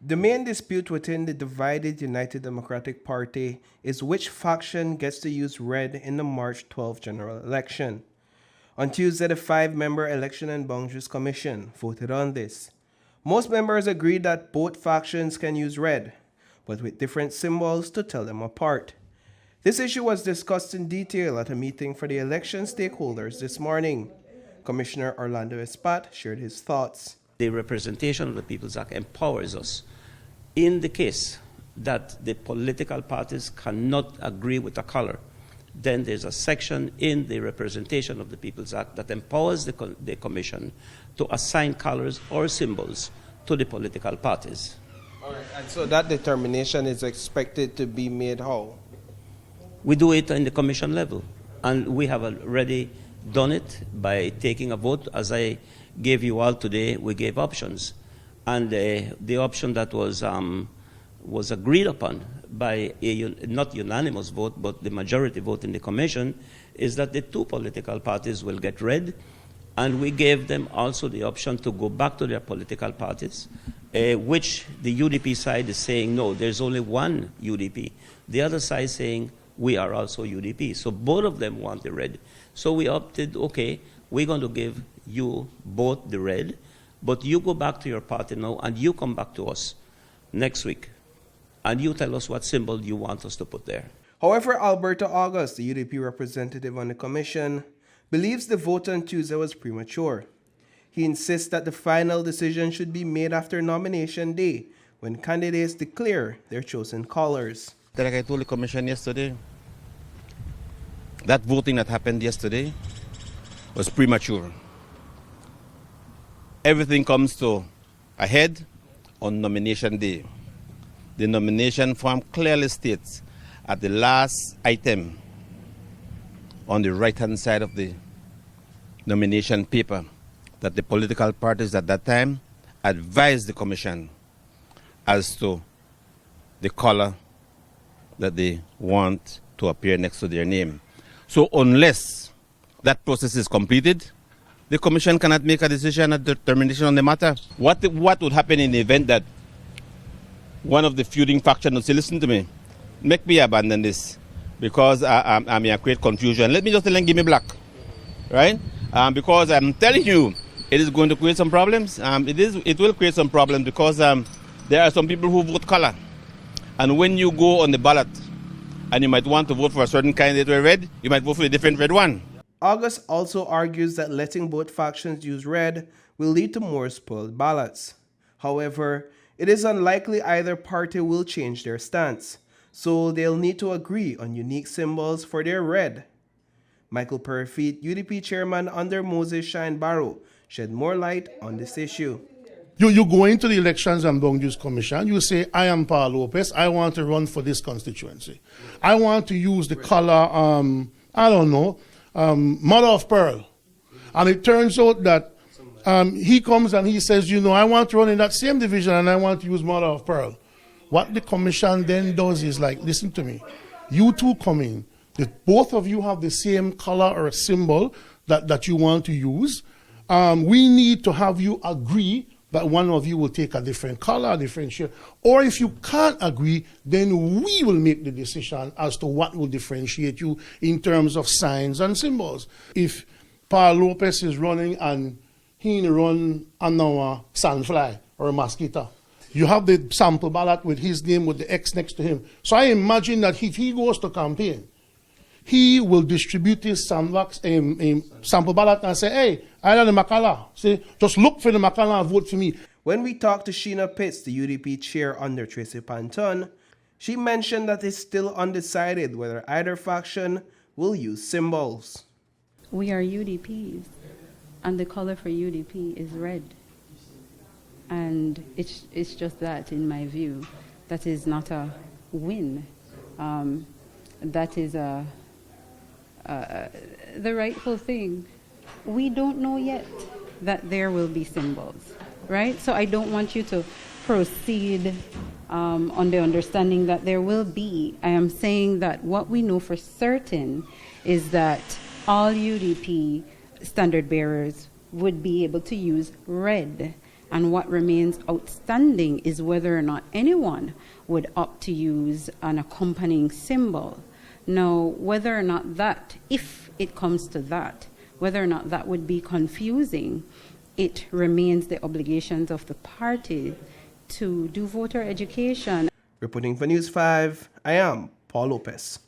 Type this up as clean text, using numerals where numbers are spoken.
The main dispute within the divided United Democratic Party is which faction gets to use red in the March 12th general election. On Tuesday, the 5-member Election and Boundaries Commission voted on this. Most members agreed that both factions can use red, but with different symbols to tell them apart. This issue was discussed in detail at a meeting for the election stakeholders this morning. Commissioner Orlando Espat shared his thoughts. The representation of the People's Act empowers us in the case that the political parties cannot agree with a color. Then there's a section in the representation of the People's Act that empowers the Commission to assign colors or symbols to the political parties. All right, and so that determination is expected to be made how? We do it in the Commission level, and we have already done it by taking a vote. As I gave you all today, we gave options. And the option that was agreed upon by not unanimous vote, but the majority vote in the Commission, is that the two political parties will get red, and we gave them also the option to go back to their political parties, which the UDP side is saying, no, there's only one UDP. The other side saying, we are also UDP. So both of them want the red. So we opted, okay, we're going to give you both the red, but you go back to your party now, and you come back to us next week, and you tell us what symbol you want us to put there. However, Alberto August, the UDP representative on the commission, believes the vote on Tuesday was premature. He insists that the final decision should be made after nomination day, when candidates declare their chosen colors. Like I told the commission yesterday, that voting that happened yesterday was premature. Everything comes to a head on nomination day. The nomination form clearly states at the last item on the right-hand side of the nomination paper that the political parties at that time advised the commission as to the color that they want to appear next to their name. So unless that process is completed, the commission cannot make a decision, a determination on the matter. What would happen in the event that one of the feuding factions would say, listen to me, make me abandon this because I'm in great confusion. Let me just tell them, give me black, right? Because I'm telling you, it is going to create some problems. It will create some problems because there are some people who vote color. And when you go on the ballot and you might want to vote for a certain candidate with red, you might vote for a different red one. August also argues that letting both factions use red will lead to more spoiled ballots. However, it is unlikely either party will change their stance, so they'll need to agree on unique symbols for their red. Michael Perifit, UDP chairman under Moses Shyne Barrow, shed more light on this issue. You go into the Elections and Boundaries Commission, you say, I am Paul Lopez, I want to run for this constituency. I want to use the color, mother of pearl. And it turns out that he comes and he says, I want to run in that same division and I want to use mother of pearl. What the commission then does is like, listen to me, you two come in, both of you have the same color or symbol that you want to use. We need to have you agree that one of you will take a different color, a different shade. Or if you can't agree, then we will make the decision as to what will differentiate you in terms of signs and symbols. If Paul Lopez is running and he run a sandfly or a mosquito, you have the sample ballot with his name with the X next to him. So I imagine that if he goes to campaign, he will distribute his sample ballot and say, hey, I know the Makala. Say, just look for the Makala and vote for me. When we talked to Sheena Pitts, the UDP chair under Tracy Panton, she mentioned that it's still undecided whether either faction will use symbols. We are UDPs, and the color for UDP is red. And it's just that, in my view, that is not a win. That is the rightful thing. We don't know yet that there will be symbols, right? So I don't want you to proceed on the understanding that there will be. I am saying that what we know for certain is that all UDP standard bearers would be able to use red. And what remains outstanding is whether or not anyone would opt to use an accompanying symbol. Now, whether or not that, if it comes to that, whether or not that would be confusing, it remains the obligations of the party to do voter education. Reporting for News 5, I am Paul Lopez.